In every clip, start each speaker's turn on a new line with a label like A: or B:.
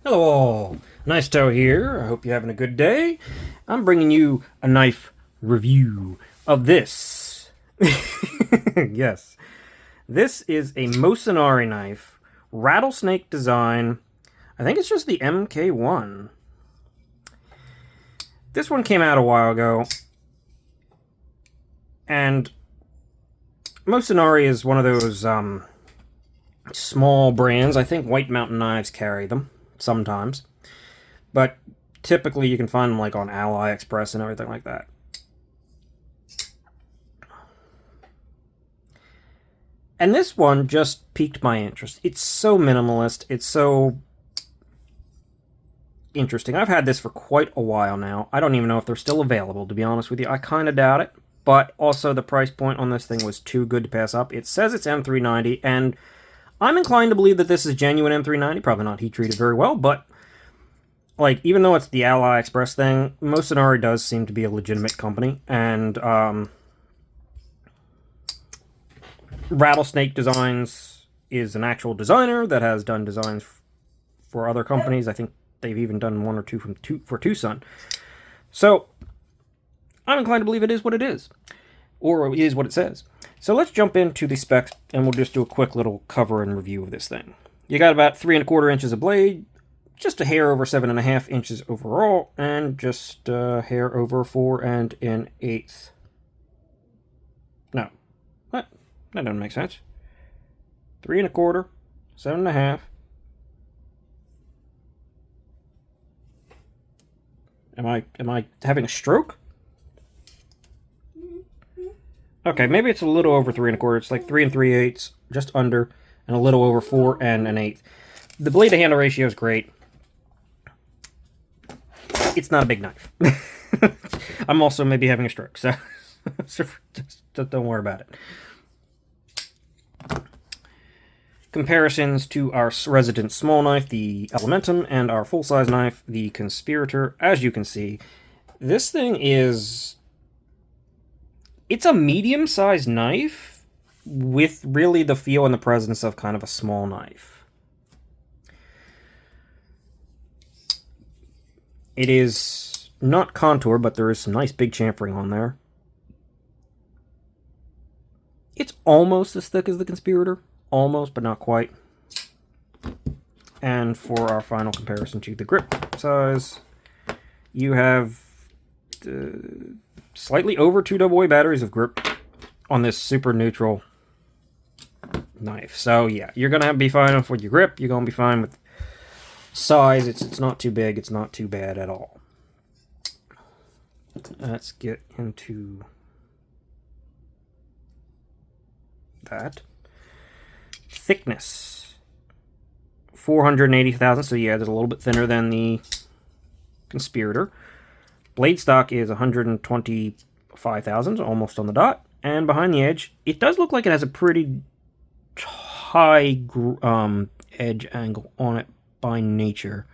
A: Hello all, Nice Toe here. I hope you're having a good day. I'm bringing you a knife review of this. Yes, this is a Mocenary knife, rattlesnake design. I think it's just the MK1. This one came out a while ago, and Mocenary is one of those small brands. I think White Mountain Knives carry them sometimes, but typically you can find them like on AliExpress and everything like that. And this one just piqued my interest. It's so minimalist. It's so interesting. I've had this for quite a while now. I don't even know if they're still available, to be honest with you. I kind of doubt it. But also the price point on this thing was too good to pass up. It says it's M390, and I'm inclined to believe that this is genuine M390. Probably not heat treated very well, but like, even though it's the AliExpress thing, Mocenary does seem to be a legitimate company, and Rattlesnake Designs is an actual designer that has done designs for other companies. I think they've even done one or two for Tucson. So I'm inclined to believe it is what it is, or it is what it says. So let's jump into the specs, and we'll just do a quick little cover and review of this thing. You got about 3¼ inches of blade, just a hair over 7½ inches overall, and just a hair over 4 1/8. No, what? That doesn't make sense. 3¼ 7½. Am I having a stroke? Okay, maybe it's a little over 3¼ It's like 3 3/8, just under, and a little over 4 1/8. The blade to handle ratio is great. It's not a big knife. I'm also maybe having a stroke, so just don't worry about it. Comparisons to our resident small knife, the Elementum, and our full-size knife, the Conspirator. As you can see, this thing is... it's a medium-sized knife with really the feel and the presence of kind of a small knife. It is not contour, but there is some nice big chamfering on there. It's almost as thick as the Conspirator. Almost, but not quite. And for our final comparison to the grip size, you have slightly over 2 AA batteries of grip on this super neutral knife. So yeah, you're gonna be fine with your grip. You're gonna be fine with size. It's not too big. It's not too bad at all. Let's get into that. Thickness, 480 thousandths. So yeah, it's a little bit thinner than the Conspirator. Blade stock is 125 thousandths, almost on the dot. And behind the edge, it does look like it has a pretty high edge angle on it by nature.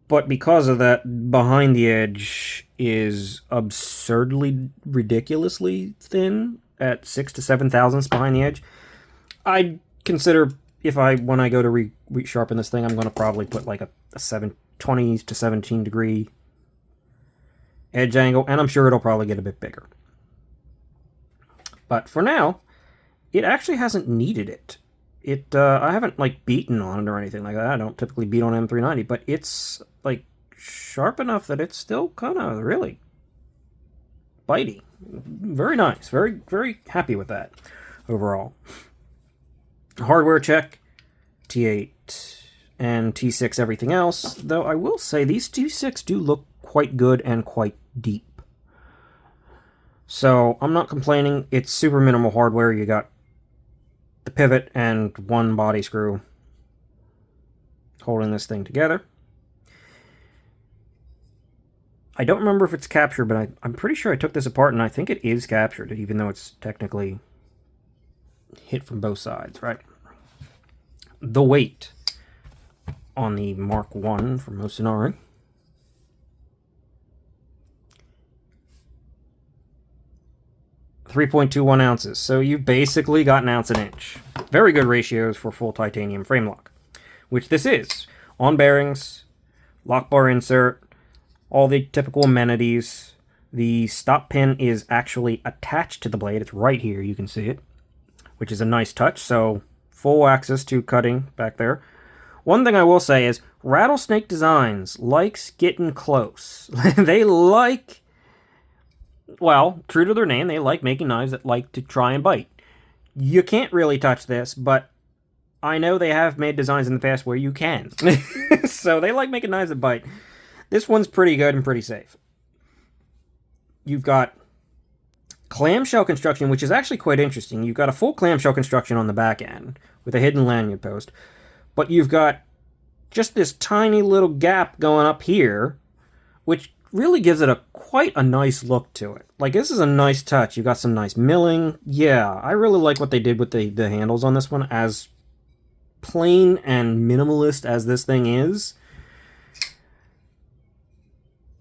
A: But because of that, behind the edge is absurdly, ridiculously thin at 6 to 7 thousandths behind the edge. I'd consider, when I go to resharpen this thing, I'm going to probably put like a 20 to 17 degree edge angle, and I'm sure it'll probably get a bit bigger. But for now, it actually hasn't needed it. I haven't like beaten on it or anything like that. I don't typically beat on M390, but it's like sharp enough that it's still kind of really bitey. Very nice. Very, very happy with that overall. Hardware check, T8 and T6 everything else, though I will say these T6 do look quite good and quite deep. So I'm not complaining. It's super minimal hardware. You got the pivot and one body screw holding this thing together. I don't remember if it's captured, but I'm pretty sure I took this apart, and I think it is captured, even though it's technically hit from both sides, right? The weight on the Mark 1 from Mocenary. 3.21 ounces, so you've basically got an ounce an inch. Very good ratios for full titanium frame lock. which this is. On bearings, lock bar insert, all the typical amenities. The stop pin is actually attached to the blade. It's right here, you can see it, which is a nice touch. So full access to cutting back there. One thing I will say is Rattlesnake Designs likes getting close. They like, well, true to their name, they like making knives that like to try and bite. You can't really touch this, but I know they have made designs in the past where you can. So they like making knives that bite. This one's pretty good and pretty safe. You've got clamshell construction, which is actually quite interesting. You've got a full clamshell construction on the back end with a hidden lanyard post. But you've got just this tiny little gap going up here, which really gives it quite a nice look to it. Like, this is a nice touch. You've got some nice milling. Yeah, I really like what they did with the handles on this one. As plain and minimalist as this thing is,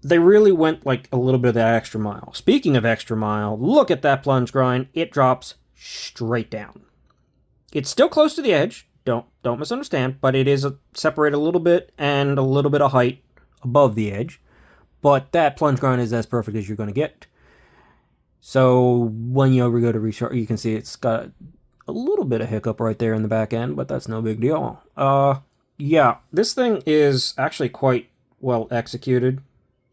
A: they really went like a little bit of that extra mile. Speaking of extra mile, look at that plunge grind. It drops straight down. It's still close to the edge. Don't misunderstand, but it is separated a little bit and a little bit of height above the edge. But that plunge grind is as perfect as you're going to get. So when you ever go to restart, you can see it's got a little bit of hiccup right there in the back end, but that's no big deal. Yeah, this thing is actually quite well executed,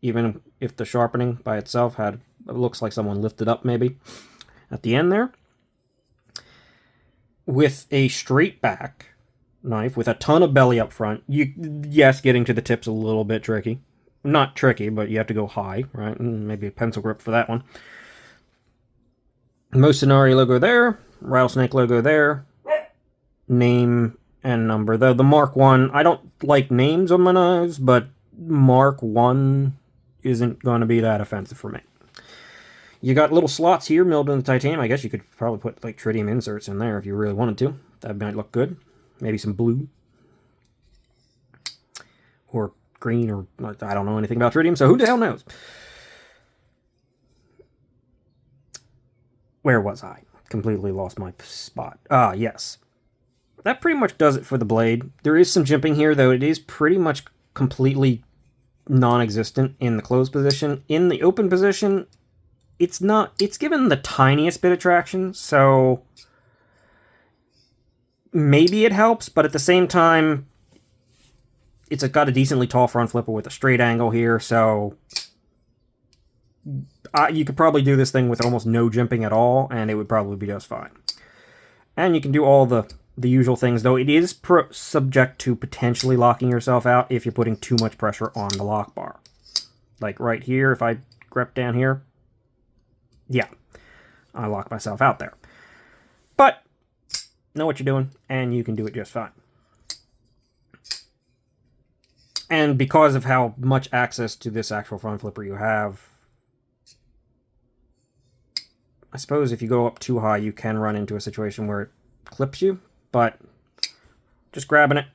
A: even if the sharpening by itself it looks like someone lifted up maybe at the end there. With a straight back knife with a ton of belly up front, yes, getting to the tip's a little bit tricky. Not tricky, but you have to go high, right? Maybe a pencil grip for that one. Mocenary logo there, Rattlesnake logo there, name and number. The Mark 1, I don't like names on my knives, but Mark 1 isn't going to be that offensive for me. You got little slots here milled in the titanium. I guess you could probably put like tritium inserts in there if you really wanted to. That might look good. Maybe some blue. Or green, or I don't know anything about tritium, so who the hell knows? Where was I? Completely lost my spot. Ah, yes. That pretty much does it for the blade. There is some jimping here, though it is pretty much completely non-existent in the closed position. In the open position, it's given the tiniest bit of traction, so maybe it helps, but at the same time, it's got a decently tall front flipper with a straight angle here, so you could probably do this thing with almost no jimping at all, and it would probably be just fine. And you can do all the usual things, though it is subject to potentially locking yourself out if you're putting too much pressure on the lock bar. Like right here, if I grip down here, yeah, I lock myself out there. But know what you're doing, and you can do it just fine. And because of how much access to this actual front flipper you have, I suppose if you go up too high, you can run into a situation where it clips you, but just grabbing it,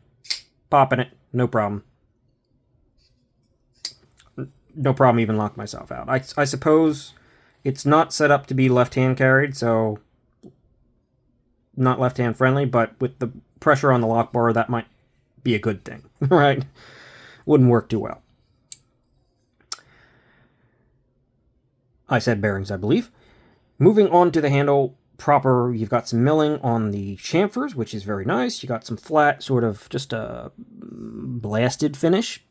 A: popping it, no problem. No problem even lock myself out. I suppose it's not set up to be left-hand carried, so not left-hand friendly, but with the pressure on the lock bar, that might be a good thing, right? Wouldn't work too well. I said bearings, I believe. Moving on to the handle proper, you've got some milling on the chamfers, which is very nice. You got some flat, sort of just a blasted finish.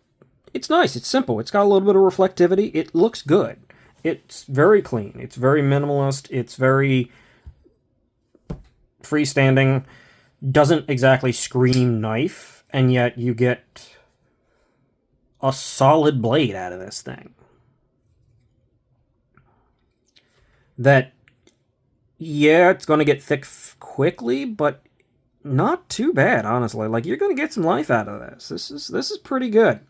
A: It's nice, it's simple, it's got a little bit of reflectivity, it looks good. It's very clean, it's very minimalist, it's very freestanding, doesn't exactly scream knife, and yet you get a solid blade out of this thing. That, yeah, it's going to get thick quickly, but not too bad, honestly. Like, you're going to get some life out of this. This is pretty good.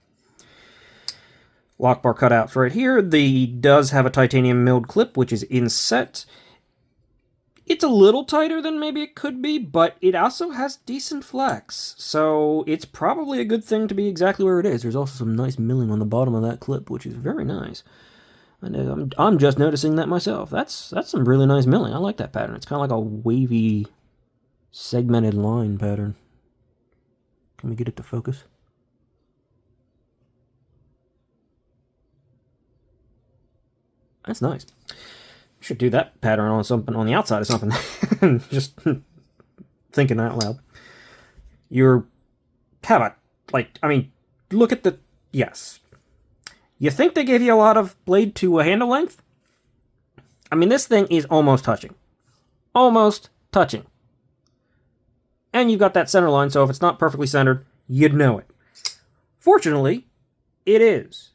A: Lock bar cutouts right here. Does have a titanium milled clip, which is inset. It's a little tighter than maybe it could be, but it also has decent flex. So it's probably a good thing to be exactly where it is. There's also some nice milling on the bottom of that clip, which is very nice. And I'm just noticing that myself. That's some really nice milling. I like that pattern. It's kind of like a wavy, segmented line pattern. Can we get it to focus? That's nice. Should do that pattern on something on the outside of something. Just thinking out loud. Your cabot, like, I mean, look at the, yes. You think they gave you a lot of blade to handle length? I mean, this thing is almost touching. Almost touching. And you've got that center line, so if it's not perfectly centered, you'd know it. Fortunately, it is.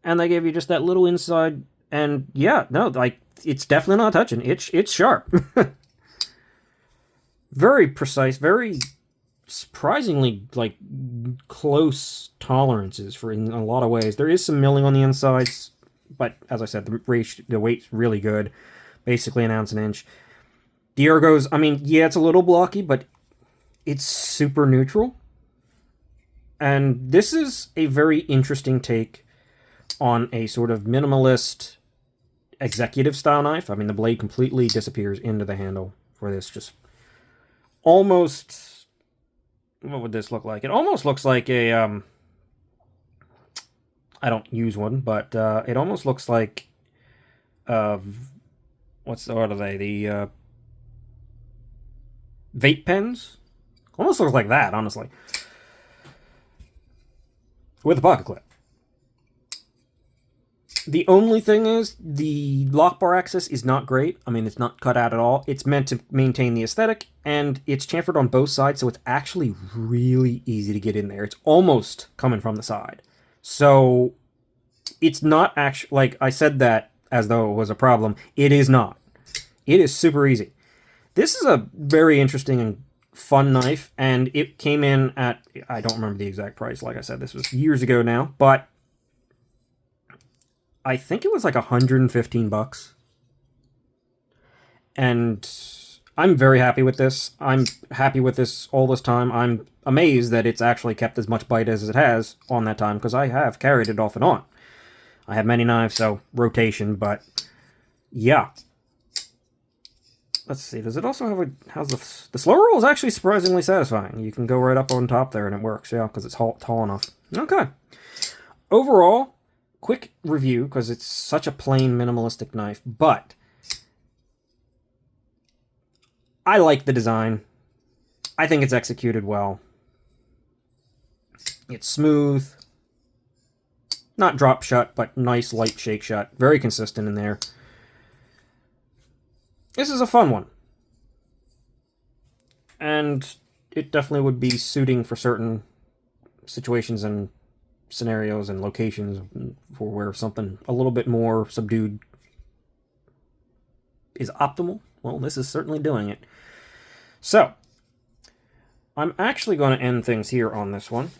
A: And they gave you just that little inside, and yeah, no, like, it's definitely not touching. It's sharp. Very precise, very surprisingly, like, close tolerances for in a lot of ways. There is some milling on the insides, but as I said, the weight's really good. Basically an ounce an inch. The ergos, I mean, yeah, it's a little blocky, but it's super neutral. And this is a very interesting take on a sort of minimalist executive style knife. I mean, the blade completely disappears into the handle for this. Just almost, what would this look like? It almost looks like a, I don't use one, but it almost looks like, what are they? The vape pens? Almost looks like that, honestly. With a pocket clip. The only thing is, the lock bar access is not great. I mean, it's not cut out at all. It's meant to maintain the aesthetic, and it's chamfered on both sides, so it's actually really easy to get in there. It's almost coming from the side. So, it's not actually, like, I said that as though it was a problem. It is not. It is super easy. This is a very interesting and fun knife, and it came in at, I don't remember the exact price, like I said, this was years ago now, but I think it was like 115 bucks. And I'm very happy with this. I'm happy with this all this time. I'm amazed that it's actually kept as much bite as it has on that time, because I have carried it off and on. I have many knives, so rotation, but yeah. Let's see, does it also have a, how's the slow roll is actually surprisingly satisfying. You can go right up on top there and it works, yeah, because it's tall enough. Okay. Overall, quick review, because it's such a plain minimalistic knife, but I like the design. I think it's executed well. It's smooth. Not drop shut, but nice light shake shut. Very consistent in there. This is a fun one. And it definitely would be suiting for certain situations and scenarios and locations for where something a little bit more subdued is optimal. Well, this is certainly doing it. So, I'm actually going to end things here on this one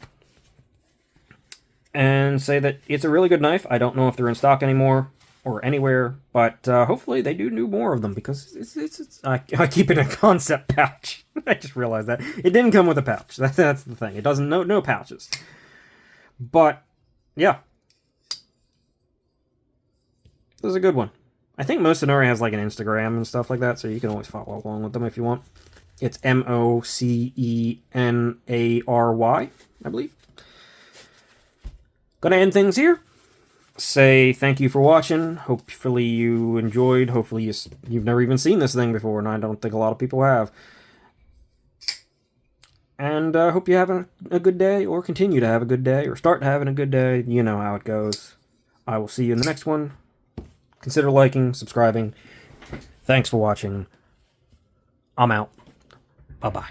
A: and say that it's a really good knife. I don't know if they're in stock anymore or anywhere, but hopefully they do more of them, because I keep it in a concept pouch. I just realized that. It didn't come with a pouch. That's the thing. It doesn't, no pouches. But, yeah. This is a good one. I think Mocenary has like an Instagram and stuff like that, so you can always follow along with them if you want. It's Mocenary, I believe. Gonna end things here. Say thank you for watching. Hopefully you enjoyed. Hopefully you've never even seen this thing before, and I don't think a lot of people have. And hope you have a good day, or continue to have a good day, or start having a good day. You know how it goes. I will see you in the next one. Consider liking, subscribing. Thanks for watching. I'm out. Bye-bye.